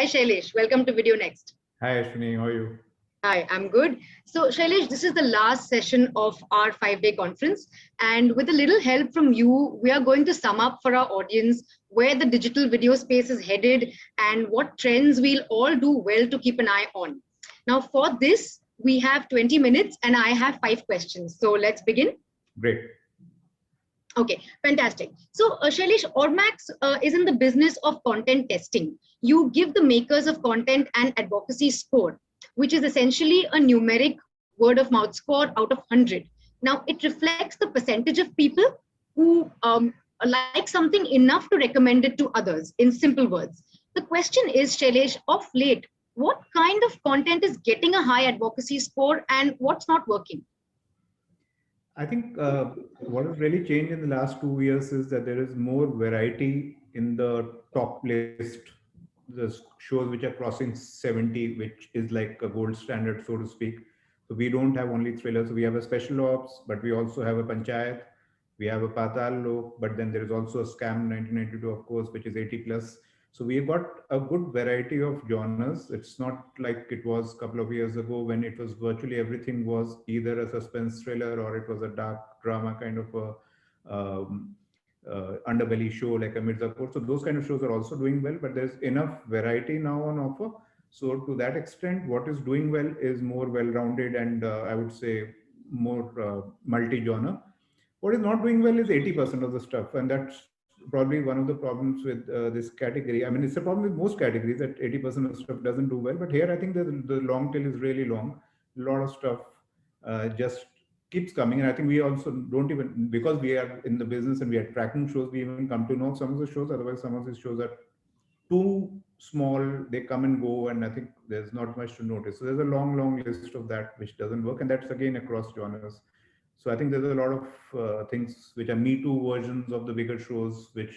Shailesh. Welcome to Video Next. Hi Ashwini, how are you? Hi, I'm good. So, Shailesh, this is the last session of our 5-day conference. And with a little help from you, we are going to sum up for our audience where the digital video space is headed and what trends we'll all do well to keep an eye on. Now, for this, we have 20 minutes and I have 5 questions. So, let's begin. Great. Okay, fantastic. So, Shailesh, Ormax is in the business of content testing. You give the makers of content an advocacy score, which is essentially a numeric word of mouth score out of 100. Now, it reflects the percentage of people who like something enough to recommend it to others in simple words. The question is, Shailesh, of late, what kind of content is getting a high advocacy score and what's not working? I think what has really changed in the last 2 years is that there is more variety in the top list. The shows which are crossing 70, which is like a gold standard, so to speak. So we don't have only thrillers. We have a special ops, but we also have a panchayat. We have a Patal Lok, but then there is also a scam 1992, of course, which is 80 plus. So we've got a good variety of genres. It's not like it was a couple of years ago when it was virtually everything was either a suspense thriller or it was a dark drama kind of a underbelly show like a Mirzapur. So those kind of shows are also doing well, but there's enough variety now on offer. So to that extent, what is doing well is more well-rounded and I would say more multi-genre. What is not doing well is 80% of the stuff, and that's probably one of the problems with this category. I mean, it's a problem with most categories that 80% of stuff doesn't do well. But here, I think the long tail is really long. A lot of stuff just keeps coming, and I think we also don't even, because we are in the business and we are tracking shows, we even come to know some of the shows. Otherwise, some of these shows are too small, they come and go, and I think there's not much to notice. So there's a long list of that which doesn't work, and that's again across genres. So I think there's a lot of things which are Me Too versions of the bigger shows which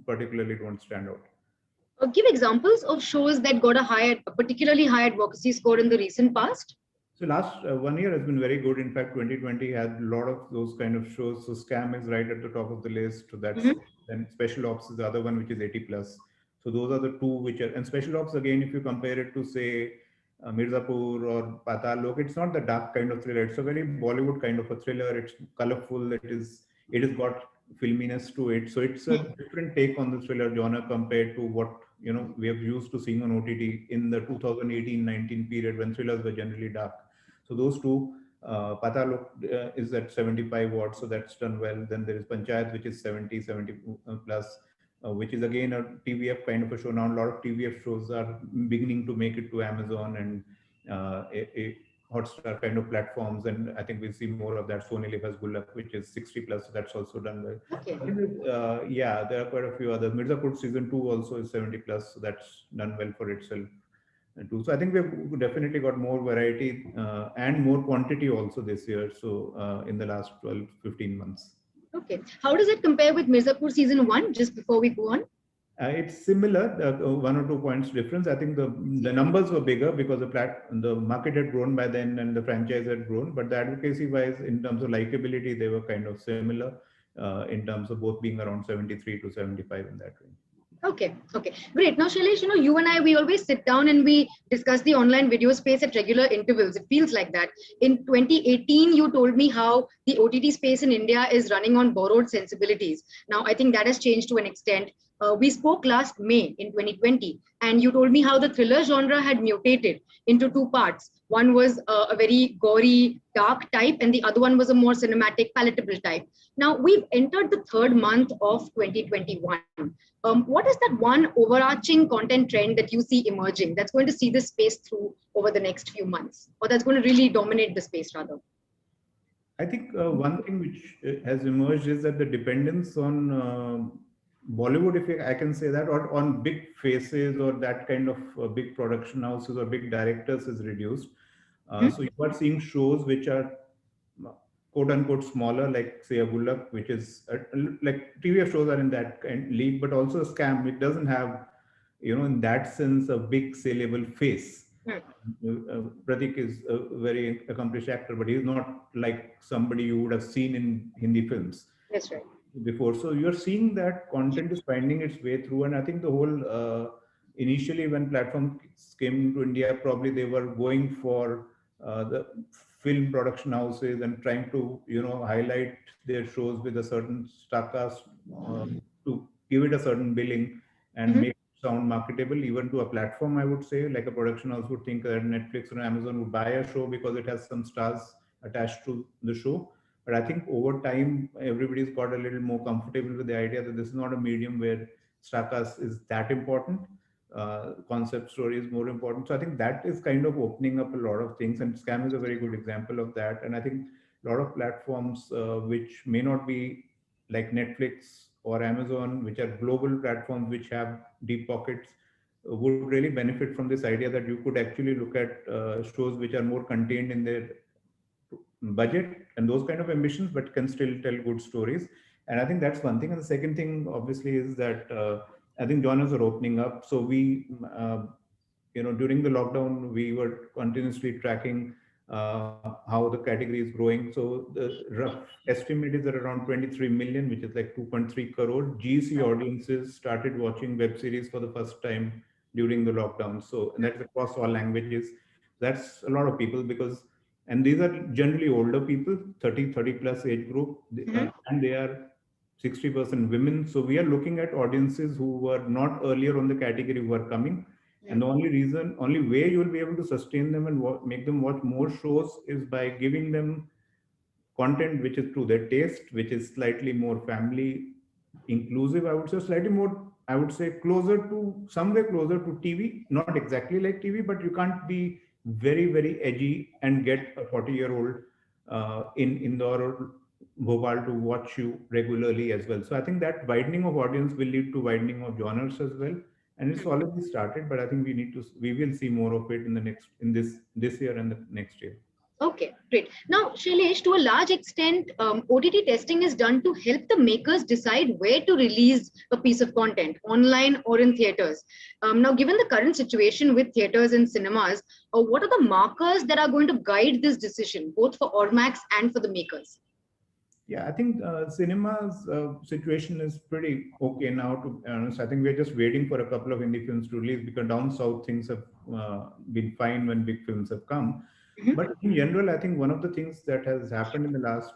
particularly don't stand out. Give examples of shows that got a particularly high advocacy score in the recent past. So last 1 year has been very good. In fact, 2020 had a lot of those kind of shows. So Scam is right at the top of the list. So that's then Special Ops is the other one which is 80 plus. So those are the two which are, and Special Ops again, if you compare it to say Mirzapur or Patal Lok, it's not the dark kind of thriller. It's a very Bollywood kind of a thriller. It's colorful. It has got filminess to it. So it's a different take on the thriller genre compared to what we have used to seeing on OTT in the 2018-19 period when thrillers were generally dark. So those two, Patal Lok is at 75 watts, so that's done well. Then there is Panchayat, which is 70 plus, which is again a TVF kind of a show. Now a lot of TVF shows are beginning to make it to Amazon and a Hotstar kind of platforms, and I think we'll see more of that. Sony Live has Gullak, which is 60 plus, so that's also done well. Okay. Yeah, there are quite a few others. Mirzapur season 2 also is 70 plus, so that's done well for itself too. So I think we've definitely got more variety and more quantity also this year. So in the last 12, 15 months. Okay. How does it compare with Mirzapur season 1, just before we go on? It's similar, 1 or 2 points difference. I think the numbers were bigger because the market had grown by then and the franchise had grown, but the advocacy wise, in terms of likability, they were kind of similar in terms of both being around 73 to 75 in that range. Okay, great. Now, Shailesh, you and I, we always sit down and we discuss the online video space at regular intervals. It feels like that. In 2018, you told me how the OTT space in India is running on borrowed sensibilities. Now, I think that has changed to an extent. We spoke last May in 2020, and you told me how the thriller genre had mutated into 2 parts. One was a very gory, dark type, and the other one was a more cinematic, palatable type. Now, we've entered the 3rd month of 2021. What is that one overarching content trend that you see emerging that's going to see this space through over the next few months, or that's going to really dominate the space rather? I think one thing which has emerged is that the dependence on Bollywood, if I can say that, or on big faces or that kind of big production houses or big directors is reduced. So you are seeing shows which are quote unquote smaller, like say a Gullak, which is like TVF shows are in that league, but also a Scam. It doesn't have, in that sense, a big saleable face. Pratik is a very accomplished actor, but he's not like somebody you would have seen in Hindi films. That's right. Before. So you're seeing that content is finding its way through, and I think the whole initially when platforms came to India, probably they were going for the film production houses and trying to, highlight their shows with a certain star cast uh, to give it a certain billing and Mhm. make it sound marketable even to a platform. I would say, like a production house would think that Netflix or Amazon would buy a show because it has some stars attached to the show. But I think over time, everybody's got a little more comfortable with the idea that this is not a medium where star cast is that important. Concept story is more important. So I think that is kind of opening up a lot of things, and Scam is a very good example of that. And I think a lot of platforms which may not be like Netflix or Amazon, which are global platforms which have deep pockets, would really benefit from this idea that you could actually look at shows which are more contained in their budget and those kind of ambitions, but can still tell good stories. And I think that's one thing. And the second thing, obviously, is that I think genres are opening up. So during the lockdown, we were continuously tracking how the category is growing. So the rough estimate is that around 23 million, which is like 2.3 crore GC audiences started watching web series for the first time during the lockdown. So, and that's across all languages. That's a lot of people because, and these are generally older people, 30 plus age group, Mhm. and they are 60% women. So we are looking at audiences who were not earlier on the category who are coming. And the only way you will be able to sustain them and make them watch more shows is by giving them content which is to their taste, which is slightly more family inclusive. I would say slightly more, I would say closer to, somewhere closer to TV, not exactly like TV, but you can't be very, very edgy and get a 40-year-old in Indore or Bhopal to watch you regularly as well. So I think that widening of audience will lead to widening of genres as well. And it's already started, but I think we will see more of it in this year and the next year. Okay, great. Now, Shailesh, to a large extent, OTT testing is done to help the makers decide where to release a piece of content, online or in theaters. Now, given the current situation with theaters and cinemas, what are the markers that are going to guide this decision, both for Ormax and for the makers? Yeah, I think cinema's situation is pretty okay now. To be honest, I think we're just waiting for a couple of indie films to release because down south things have been fine when big films have come. Mhm. But in general, I think one of the things that has happened in the last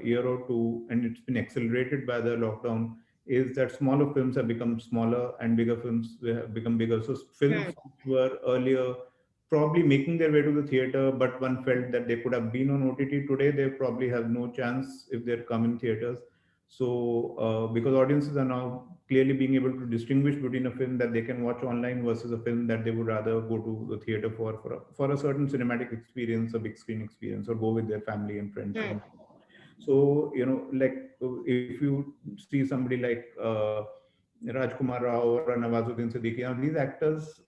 year or two, and it's been accelerated by the lockdown, is that smaller films have become smaller and bigger films have become bigger. So films Hmm. which were earlier probably making their way to the theater, but one felt that they could have been on OTT. Today, they probably have no chance if they're come in theaters. So, because audiences are now clearly being able to distinguish between a film that they can watch online versus a film that they would rather go to the theater for a certain cinematic experience, a big screen experience, or go with their family and friends. Hmm. So, like if you see somebody like Rajkumar Rao or Nawazuddin Siddiqui, now these actors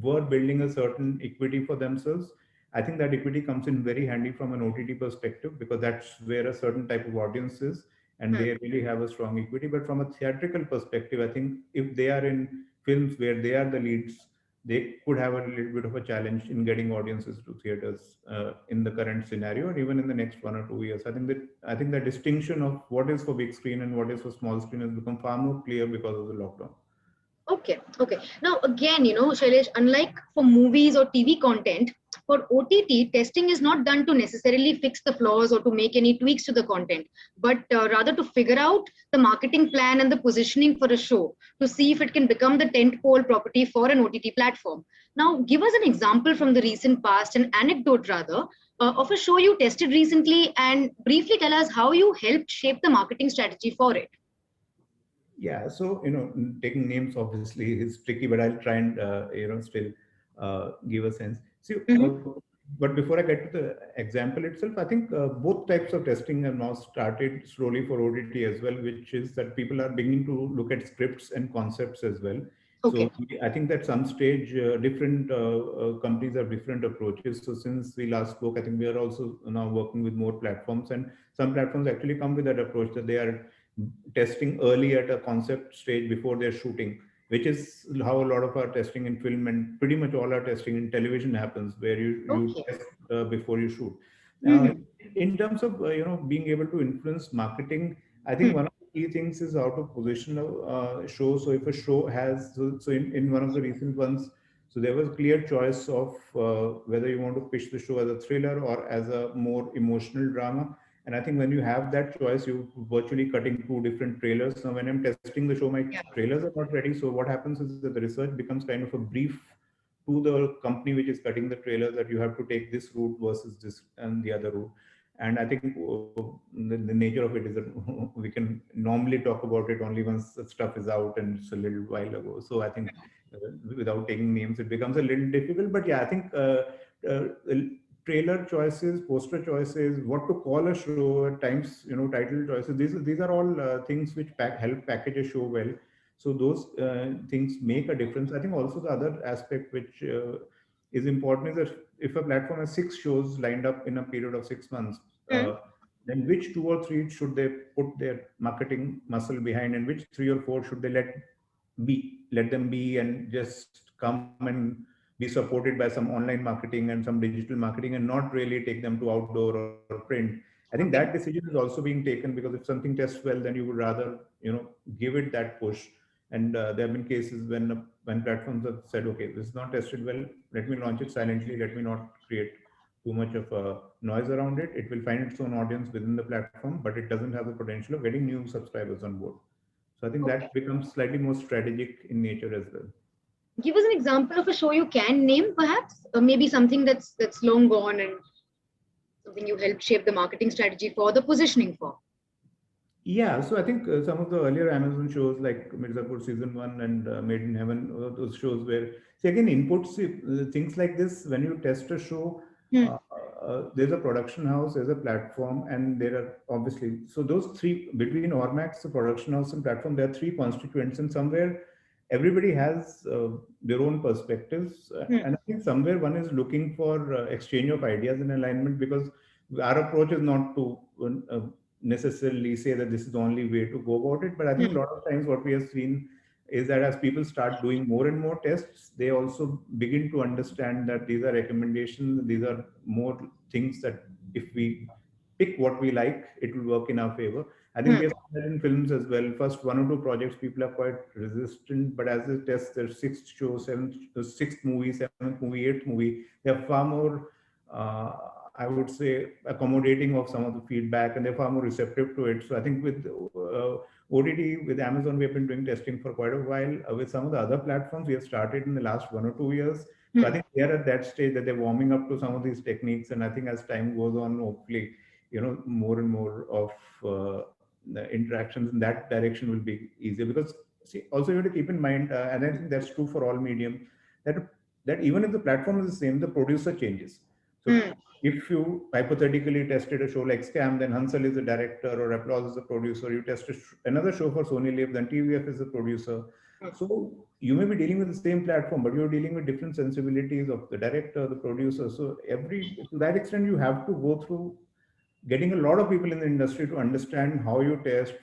were building a certain equity for themselves. I think that equity comes in very handy from an OTT perspective because that's where a certain type of audience is and Hmm. they really have a strong equity. But from a theatrical perspective, I think if they are in films where they are the leads, they could have a little bit of a challenge in getting audiences to theaters in the current scenario, or even in the next 1 or 2 years. I think the distinction of what is for big screen and what is for small screen has become far more clear because of the lockdown. Okay, okay. Now, again, Shailesh, unlike for movies or TV content, for OTT, testing is not done to necessarily fix the flaws or to make any tweaks to the content, but rather to figure out the marketing plan and the positioning for a show to see if it can become the tentpole property for an OTT platform. Now, give us an example from the recent past, an anecdote rather, of a show you tested recently, and briefly tell us how you helped shape the marketing strategy for it. Yeah, so taking names obviously is tricky, but I'll try and still give a sense. See, Mhm. but before I get to the example itself, I think both types of testing have now started slowly for OTT as well, which is that people are beginning to look at scripts and concepts as well. So Okay. I think that some stage different companies have different approaches. So since we last spoke, I think we are also now working with more platforms, and some platforms actually come with that approach that they are testing early at a concept stage before they're shooting, which is how a lot of our testing in film and pretty much all our testing in television happens, where you Okay. test before you shoot. Mhm. In terms of being able to influence marketing, I think Hmm. one of key things is how to position a show. So if a show has, so in one of the recent ones, so there was clear choice of whether you want to pitch the show as a thriller or as a more emotional drama. And I think when you have that choice, you virtually cutting two different trailers. Now, when I'm testing the show, my Yeah. trailers are not ready. So what happens is that the research becomes kind of a brief to the company which is cutting the trailers, that you have to take this route versus this and the other route. And I think the nature of it is that we can normally talk about it only once the stuff is out and it's a little while ago. So I think without taking names, it becomes a little difficult. But yeah, I think uh, trailer choices, poster choices, what to call a show, at times, title choices. These are all things which help package a show well. So those things make a difference. I think also the other aspect which is important is that if a platform has 6 shows lined up in a period of 6 months, Hmm. then which 2 or 3 should they put their marketing muscle behind, and which 3 or 4 should they let them be and just come and be supported by some online marketing and some digital marketing, and not really take them to outdoor or print. I think that Okay. decision is also being taken, because if something tests well, then you would rather give it that push. And there have been cases when platforms have said, okay, this is not tested well, let me launch it silently, let me not create too much of a noise around it. It will find its own audience within the platform, but it doesn't have the potential of getting new subscribers on board. So I think Okay. that becomes slightly more strategic in nature as well. Give us an example of a show you can name, perhaps, maybe something that's long gone and something you helped shape the marketing strategy for, the positioning for. Yeah, so I think some of the earlier Amazon shows like Mirzapur season one and Made in Heaven, those shows where, see again, inputs, things like this, when you test a show, Hmm. there's a production house, there's a platform, and there are obviously, so those three, between Ormax, the production house, and platform, there are three constituents, and somewhere everybody has their own perspectives. Hmm. And I think somewhere one is looking for exchange of ideas and alignment, because our approach is not to necessarily say that this is the only way to go about it. But I think a Hmm. lot of times what we have seen is that as people start doing more and more tests, they also begin to understand that these are recommendations, these are more things that if we pick what we like, it will work in our favor. I think we Hmm. have seen that in films as well. First 1 or 2 projects, people are quite resistant, but as they test their sixth show, sixth movie, seventh movie, eighth movie, they are far more uh, I would say, accommodating of some of the feedback, and they're far more receptive to it. So I think with OTT, with Amazon, we have been doing testing for quite a while. With some of the other platforms, we have started in the last 1 or 2 years. So I Hmm. think they are at that stage that they're warming up to some of these techniques. And I think as time goes on, hopefully, more and more of the interactions in that direction will be easier. Because see, also you have to keep in mind, and I think that's true for all medium, that that even if the platform is the same, the producer changes. So Hmm. if you hypothetically tested a show like Scam, then Hansel is the director or Applause is the producer. You test another show for Sony Live, then TVF is the producer. Hmm. So you may be dealing with the same platform, but you're dealing with different sensibilities of the director, the producer. So to that extent, you have to go through getting a lot of people in the industry to understand how you test,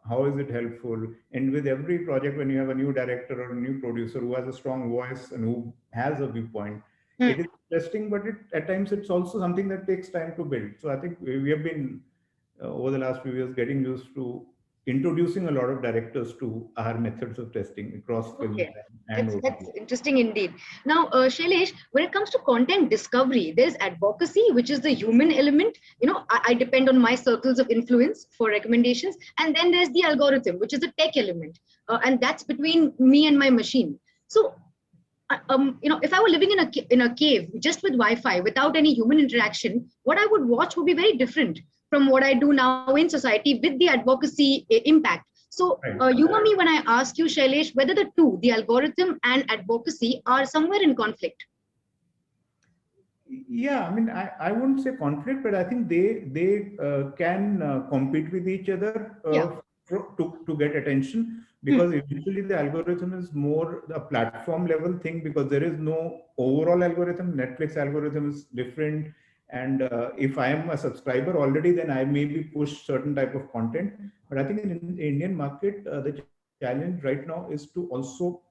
how is it helpful. And with every project, when you have a new director or a new producer who has a strong voice and who has a viewpoint, Hmm. it is interesting, but at times it's also something that takes time to build. So I think we have been over the last few years getting used to introducing a lot of directors to our methods of testing across film Okay. and That's OTT. interesting indeed. Now, Shailesh, when it comes to content discovery, there's advocacy, which is the human element. I depend on my circles of influence for recommendations, and then there's the algorithm, which is the tech element, and that's between me and my machine. So, if I were living in a cave just with Wi-Fi, without any human interaction, what I would watch would be very different from what I do now in society with the advocacy impact. So, Right. humor me when I ask you, Shailesh, whether the two, the algorithm and advocacy, are somewhere in conflict. Yeah, I mean, I wouldn't say conflict, but I think they can compete with each other Yeah. to get attention, Hmm. because eventually the algorithm is more a platform level thing, because there is no overall algorithm. Netflix algorithm is different, and if I am a subscriber already, then I maybe push certain type of content. But I think in the Indian market, the challenge right now is to also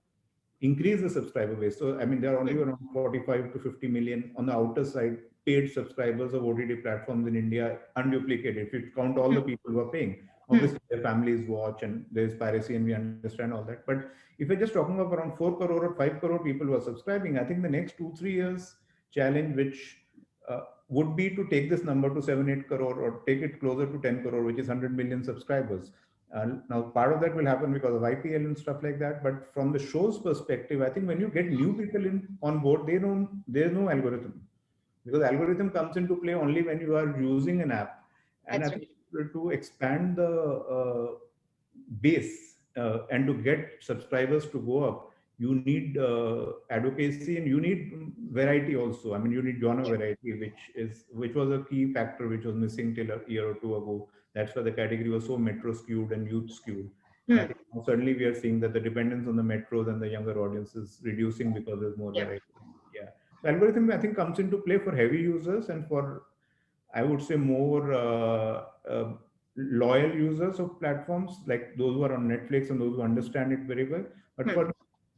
increase the subscriber base. So, I mean, there are only Hmm. around 45 to 50 million on the outer side paid subscribers of OTT platforms in India, unduplicated, if you count all Hmm. the people who are paying. Obviously, their families watch and there's piracy and we understand all that. But if we're just talking of around 4 crore or 5 crore people who are subscribing, I think the next 2, 3 years challenge, which would be to take this number to 7, 8 crore or take it closer to 10 crore, which is 100 million subscribers. Now, part of that will happen because of IPL and stuff like that. But from the show's perspective, I think when you get new people in on board, there's no algorithm, because algorithm comes into play only when you are using an app. And I That's think right. to expand the base and to get subscribers to go up, you need advocacy and you need variety also. I mean, you need genre Yeah. variety, which was a key factor which was missing till a year or two ago. That's why the category was so metro skewed and youth skewed. And I Hmm. think now suddenly we are seeing that the dependence on the metros and the younger audience is reducing because there's more Yeah. variety. Yeah. So algorithm, I think, comes into play for heavy users and for, I would say, more loyal users of platforms, like those who are on Netflix and those who understand it very well. But Hmm.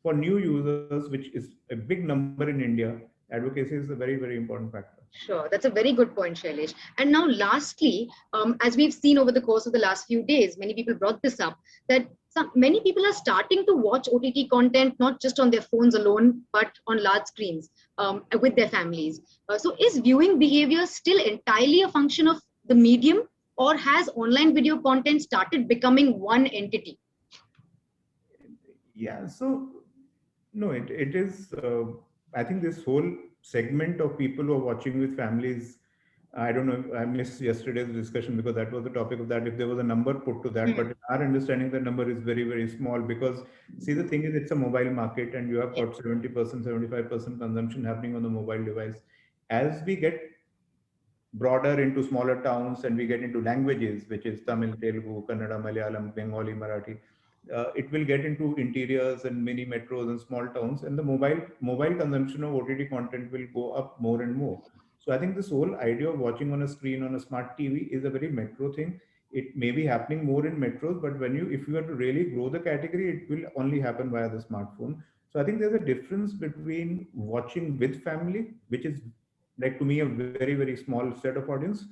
for new users, which is a big number in India, advocacy is a very, very important factor. Sure, that's a very good point, Shailesh. And now, lastly, as we've seen over the course of the last few days, many people brought this up that many people are starting to watch OTT content not just on their phones alone, but on large screens with their families. So, is viewing behavior still entirely a function of the medium, or has online video content started becoming one entity? Yeah, so no, it is. I think this whole segment of people who are watching with families. I don't know. I missed yesterday's discussion because that was the topic of that. If there was a number put to that, but Hmm. in our understanding, the number is very, very small because, see, the thing is, it's a mobile market and you have Yeah, got 70%, 75% consumption happening on the mobile device. As we get broader into smaller towns and we get into languages, which is Tamil, Telugu, Kannada, Malayalam, Bengali, Marathi, it will get into interiors and mini metros and small towns, and the mobile consumption of OTT content will go up more and more. So I think this whole idea of watching on a screen on a smart TV is a very metro thing. It may be happening more in metros, but if you are to really grow the category, it will only happen via the smartphone. So I think there's a difference between watching with family, which is, like, to me, a very, very small set of audience,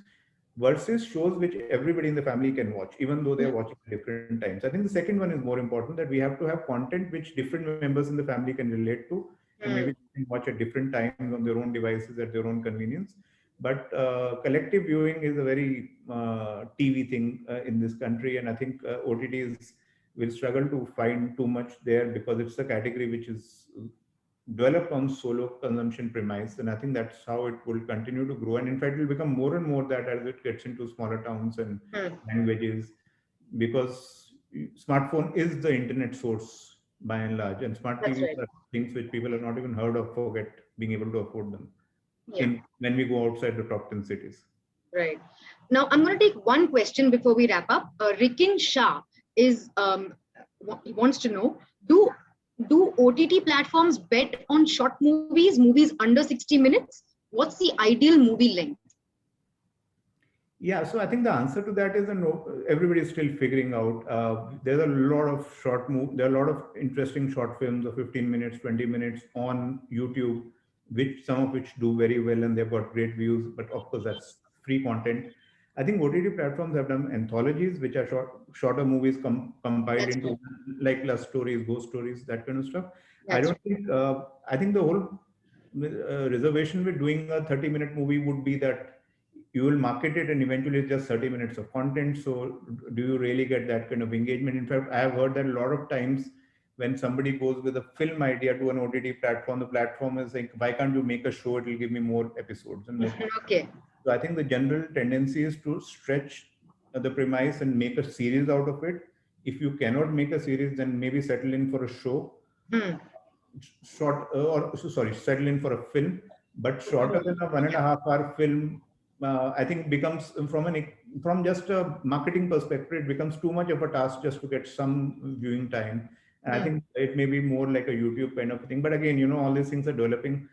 versus shows which everybody in the family can watch, even though they're watching at different times. I think the second one is more important, that we have to have content which different members in the family can relate to, and maybe hmm, they can watch at different times on their own devices at their own convenience. But collective viewing is a very TV thing in this country, and I think OTTs will struggle to find too much there because it's a category which is developed on solo consumption premise, and I think that's how it will continue to grow. And in fact, it will become more and more that as it gets into smaller towns and hmm. languages, because smartphone is the internet source by and large, and smart That's TVs right. are things which people have not even heard of, forget being able to afford them Yeah. in when we go outside the top 10 cities. Right. Now, I'm going to take one question before we wrap up. Rikin Shah is he wants to know: Do OTT platforms bet on short movies, movies under 60 minutes? What's the ideal movie length? Yeah, so I think the answer to that is a no. Everybody is still figuring out. There's a lot of there are a lot of interesting short films of 15 minutes, 20 minutes on YouTube, which some of which do very well and they've got great views. But of course, that's free content. I think OTT platforms have done anthologies, which are shorter movies compiled That's into, right. like love stories, ghost stories, that kind of stuff. I That's don't right. think. I think the whole reservation with doing a 30-minute movie would be that you will market it and eventually it's just 30 minutes of content. So do you really get that kind of engagement? In fact, I have heard that a lot of times when somebody goes with a film idea to an OTT platform, the platform is like, why can't you make a show? It will give me more episodes and more content. Okay. So I think the general tendency is to stretch the premise and make a series out of it. If you cannot make a series, then maybe settle in for a show, Hmm. settle in for a film, but shorter than a one and Yeah. a half hour film, I think becomes, from just a marketing perspective, it becomes too much of a task just to get some viewing time. And I Hmm. think it may be more like a YouTube kind of thing. But again, all these things are developing.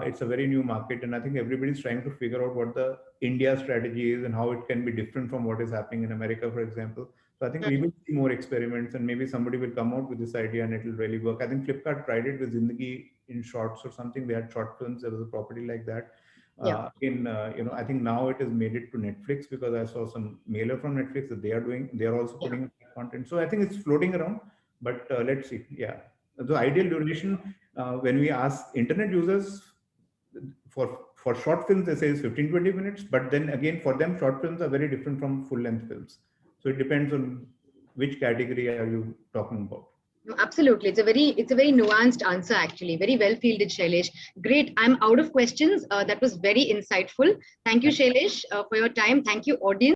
It's a very new market, and I think everybody's trying to figure out what the India strategy is and how it can be different from what is happening in America, for example. So I think we Hmm. will see more experiments, and maybe somebody will come out with this idea and it will really work. I think Flipkart tried it with Zindagi in Shorts or something. They had short films. There was a property like that. Yeah. I think now it has made it to Netflix, because I saw some mailer from Netflix that they are also Yeah. putting content. So I think it's floating around, but let's see. Yeah. The ideal duration, when we ask internet users for short films, they say is 15-20 minutes, but then again, for them, short films are very different from full length films. So it depends on which category are you talking about. No, absolutely. It's a very nuanced answer, actually. Very well fielded, Shailesh. Great. I'm out of questions. That was very insightful. Thank you, Shailesh, for your time. Thank you, audience.